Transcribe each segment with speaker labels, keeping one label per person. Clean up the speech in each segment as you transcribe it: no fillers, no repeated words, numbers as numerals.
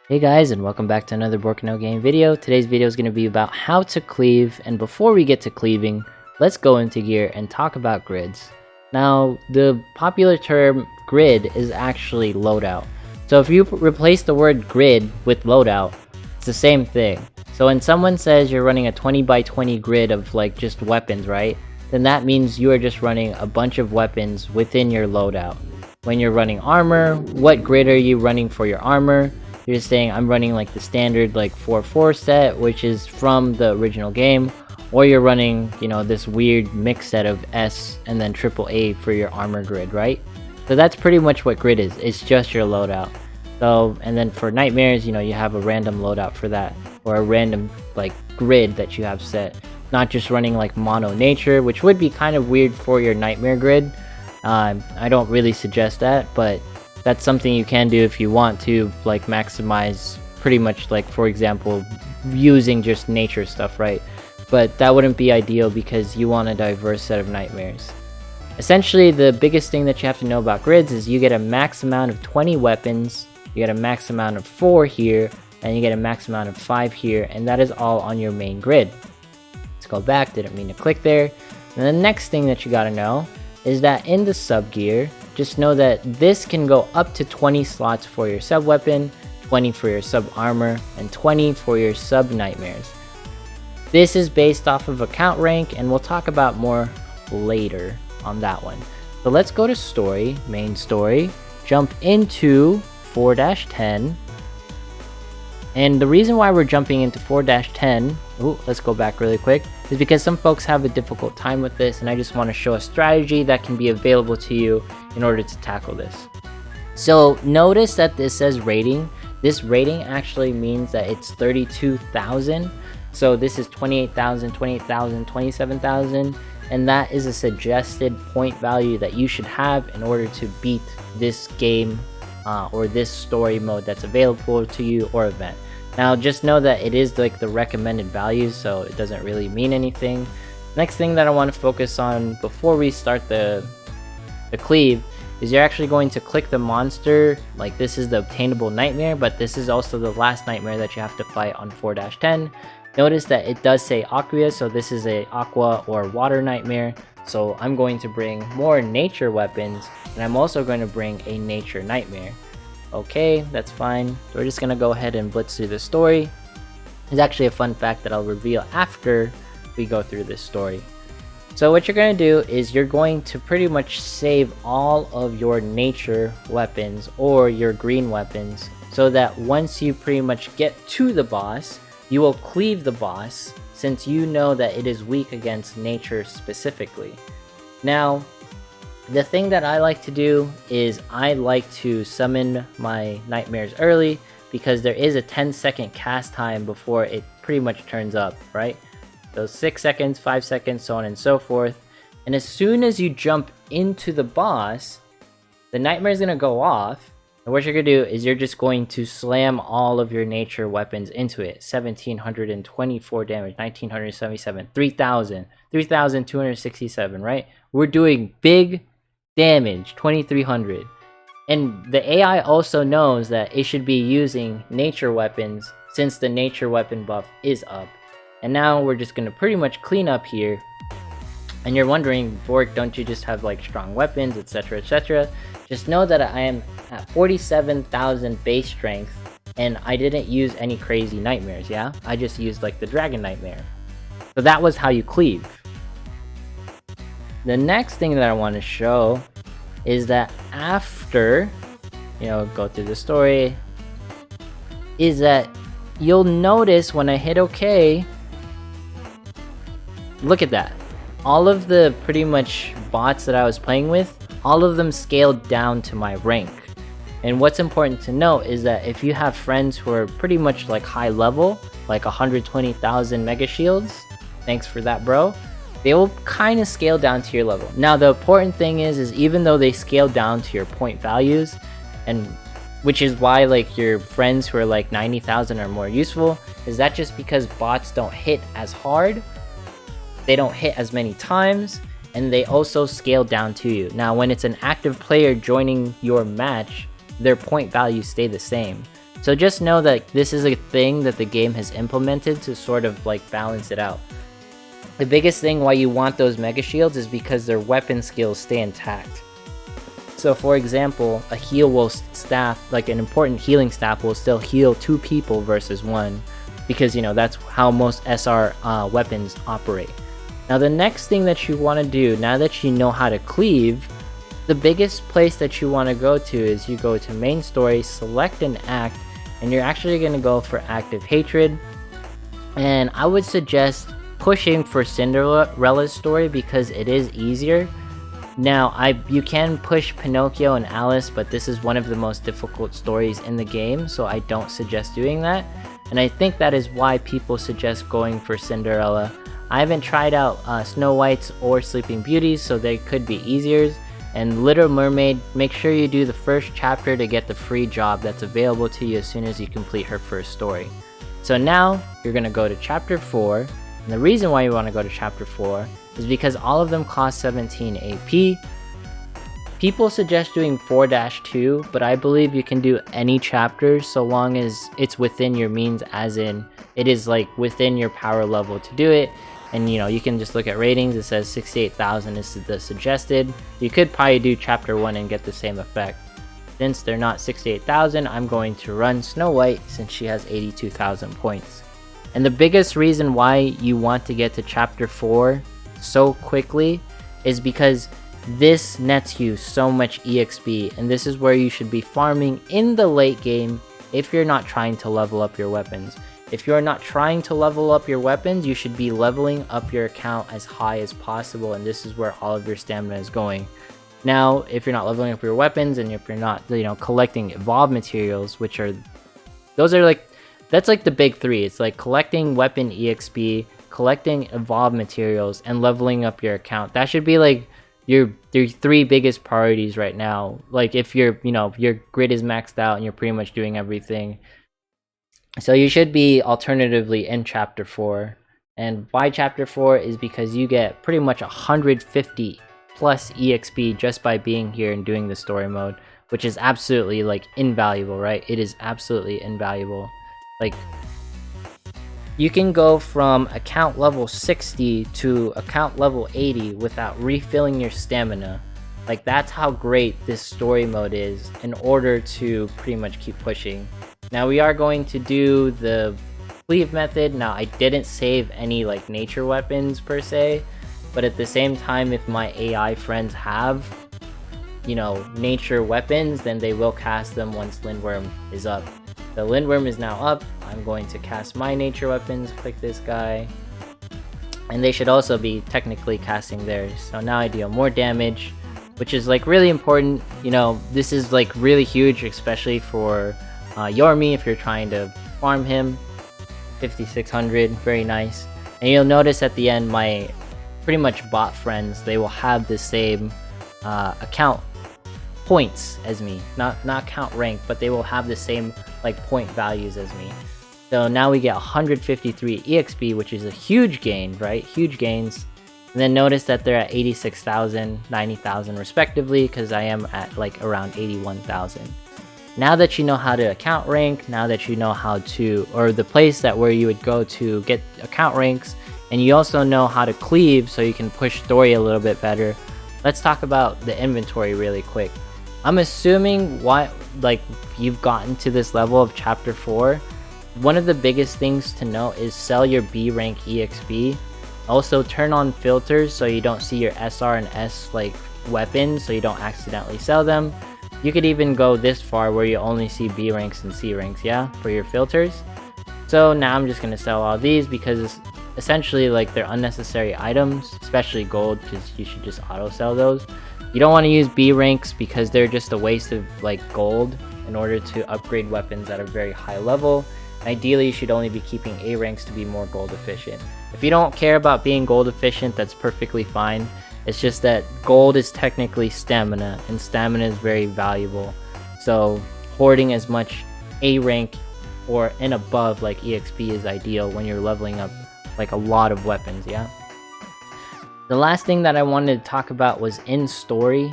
Speaker 1: Hey guys, and welcome back to another Borkano game video. Today's video is going to be about how to cleave, and before we get to cleaving, let's go into gear and talk about grids. Now, the popular term grid is actually loadout. So if you replace the word grid with loadout, it's the same thing. So when someone says you're running a 20 by 20 grid of like just weapons, right? Then that means you are just running a bunch of weapons within your loadout. When you're running armor, what grid are you running for your armor? You're just saying I'm running like the standard like 4-4 set, which is from the original game, or you're running, you know, this weird mix set of S and then AAA for your armor grid, right? So that's pretty much what grid is. It's just your loadout. So, and then for nightmares, you know, you have a random loadout for that, or a random like grid that you have set. Not just running like mono nature, which would be kind of weird for your nightmare grid. I don't really suggest that, but that's something you can do if you want to like maximize pretty much, like for example using just nature stuff, right? But that wouldn't be ideal because you want a diverse set of nightmares. Essentially, the biggest thing that you have to know about grids is you get a max amount of 20 weapons, you get a max amount of 4 here, and you get a max amount of 5 here, and that is all on your main grid. Let's go back, didn't mean to click there. And the next thing that you gotta know is that in the sub gear, just know that this can go up to 20 slots for your sub weapon, 20 for your sub armor, and 20 for your sub nightmares. This is based off of account rank, and we'll talk about more later on that one. So let's go to story, main story, jump into 4-10. And the reason why we're jumping into 4-10, let's go back really quick, is because some folks have a difficult time with this, and I just want to show a strategy that can be available to you in order to tackle this. So notice that this says rating. This rating actually means that it's 32,000. So this is 28,000, 28,000, 27,000, and that is a suggested point value that you should have in order to beat this game or this story mode that's available to you or event. Now just know that it is like the recommended values, so it doesn't really mean anything. Next thing that I want to focus on before we start the cleave is you're actually going to click the monster. Like this is the obtainable nightmare, but this is also the last nightmare that you have to fight on 4-10. Notice that it does say aqua, so this is a aqua or water nightmare. So I'm going to bring more nature weapons, and I'm also going to bring a nature nightmare. Okay, that's fine. We're just gonna go ahead and blitz through the story. There's actually a fun fact that I'll reveal after we go through this story. So what you're gonna do is you're going to pretty much save all of your nature weapons or your green weapons, so that once you pretty much get to the boss, you will cleave the boss, since you know that it is weak against nature specifically. Now, the thing that I like to do is I like to summon my nightmares early, because there is a 10-second cast time before it pretty much turns up, right? So 6 seconds, 5 seconds, so on and so forth. And as soon as you jump into the boss, the nightmare is going to go off. And what you're going to do is you're just going to slam all of your nature weapons into it. 1,724 damage, 1,977, 3,000, 3,267, right? We're doing big damage, 2,300. And the AI also knows that it should be using nature weapons since the nature weapon buff is up. And now we're just going to pretty much clean up here. And you're wondering, Bork, don't you just have like strong weapons, etc, etc? Just know that I am at 47,000 base strength, and I didn't use any crazy nightmares, yeah? I just used like the dragon nightmare. So that was how you cleave. The next thing that I want to show is that after, you know, go through the story, is that you'll notice when I hit OK, look at that. All of the pretty much bots that I was playing with, all of them scaled down to my rank. And what's important to note is that if you have friends who are pretty much like high level, like 120,000 mega shields, thanks for that, bro, they will kind of scale down to your level. Now the important thing is even though they scale down to your point values, and which is why like your friends who are like 90,000 are more useful, is that just because bots don't hit as hard, they don't hit as many times, and they also scale down to you. Now when it's an active player joining your match, their point values stay the same. So just know that this is a thing that the game has implemented to sort of like balance it out. The biggest thing why you want those mega shields is because their weapon skills stay intact. So for example, a heal will staff, like an important healing staff will still heal 2 people versus 1, because you know that's how most SR weapons operate. Now the next thing that you want to do, now that you know how to cleave, the biggest place that you want to go to is you go to main story, select an act, and you're actually going to go for active hatred. And I would suggest pushing for Cinderella's story because it is easier. Now, you can push Pinocchio and Alice, but this is one of the most difficult stories in the game, so I don't suggest doing that. And I think that is why people suggest going for Cinderella. I haven't tried out Snow White's or Sleeping Beauty's, so they could be easier. And Little Mermaid, make sure you do the first chapter to get the free job that's available to you as soon as you complete her first story. So now, you're going to go to chapter 4, and the reason why you want to go to chapter 4 is because all of them cost 17 AP. People suggest doing 4-2, but I believe you can do any chapter so long as it's within your means, as in it is like within your power level to do it. And you know, you can just look at ratings, it says 68,000 is the suggested. You could probably do chapter 1 and get the same effect. Since they're not 68,000, I'm going to run Snow White since she has 82,000 points. And the biggest reason why you want to get to chapter 4 so quickly is because this nets you so much EXP, and this is where you should be farming in the late game if you're not trying to level up your weapons. If you're not trying to level up your weapons, you should be leveling up your account as high as possible, and this is where all of your stamina is going. Now, if you're not leveling up your weapons, and if you're not, you know, collecting evolved materials, which are, that's like the big 3. It's like collecting weapon EXP, collecting evolved materials, and leveling up your account. That should be like your 3 biggest priorities right now. Like if you're, you know, your grid is maxed out and you're pretty much doing everything. So you should be alternatively in chapter 4. And why chapter 4 is because you get pretty much 150 plus EXP just by being here and doing the story mode, which is absolutely like invaluable, right? It is absolutely invaluable. Like, you can go from account level 60 to account level 80 without refilling your stamina. Like, that's how great this story mode is in order to pretty much keep pushing. Now we are going to do the cleave method. Now I didn't save any like nature weapons per se, but at the same time, if my AI friends have, you know, nature weapons, then they will cast them once Lindworm is up. The Lindworm is now up. I'm going to cast my nature weapons, click this guy, and they should also be technically casting theirs. So now I deal more damage, which is like really important. You know, this is like really huge, especially for Yormi if you're trying to farm him. 5600, very nice. And you'll notice at the end, my pretty much bot friends, they will have the same account points as me, not count rank, but they will have the same like point values as me. So now we get 153 EXP, which is a huge gain, right? Huge gains. And then notice that they're at 86,000, 90,000 respectively, because I am at like around 81,000. Now that you know how to account rank, now that you know how to, or the place that where you would go to get account ranks, and you also know how to cleave so you can push story a little bit better, let's talk about the inventory really quick. I'm assuming like you've gotten to this level of chapter 4. One of the biggest things to know is sell your B rank EXP. Also turn on filters so you don't see your SR and S like weapons, so you don't accidentally sell them. You could even go this far where you only see B ranks and C ranks, yeah, for your filters. So now I'm just gonna sell all these because essentially like they're unnecessary items, especially gold, because you should just auto sell those. You don't want to use B ranks because they're just a waste of like gold in order to upgrade weapons at a very high level. Ideally, you should only be keeping A ranks to be more gold efficient. If you don't care about being gold efficient, that's perfectly fine. It's just that gold is technically stamina, and stamina is very valuable. So hoarding as much A rank or and above like EXP is ideal when you're leveling up like a lot of weapons, yeah? The last thing that I wanted to talk about was in story.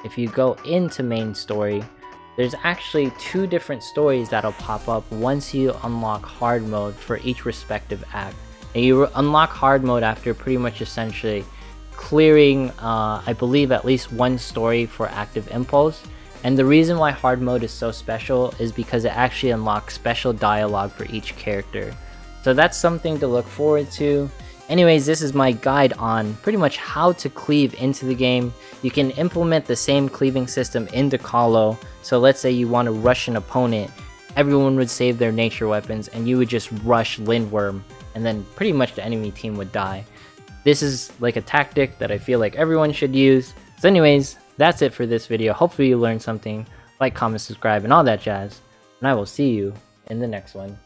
Speaker 1: If you go into main story, there's actually 2 different stories that'll pop up once you unlock hard mode for each respective act. And you unlock hard mode after pretty much essentially clearing, I believe, at least 1 story for active impulse. And the reason why hard mode is so special is because it actually unlocks special dialogue for each character. So that's something to look forward to. Anyways, this is my guide on pretty much how to cleave into the game. You can implement the same cleaving system into Calo. So let's say you want to rush an opponent, everyone would save their nature weapons and you would just rush Lindworm, and then pretty much the enemy team would die. This is like a tactic that I feel like everyone should use. So anyways, that's it for this video. Hopefully you learned something. Like, comment, subscribe, and all that jazz. And I will see you in the next one.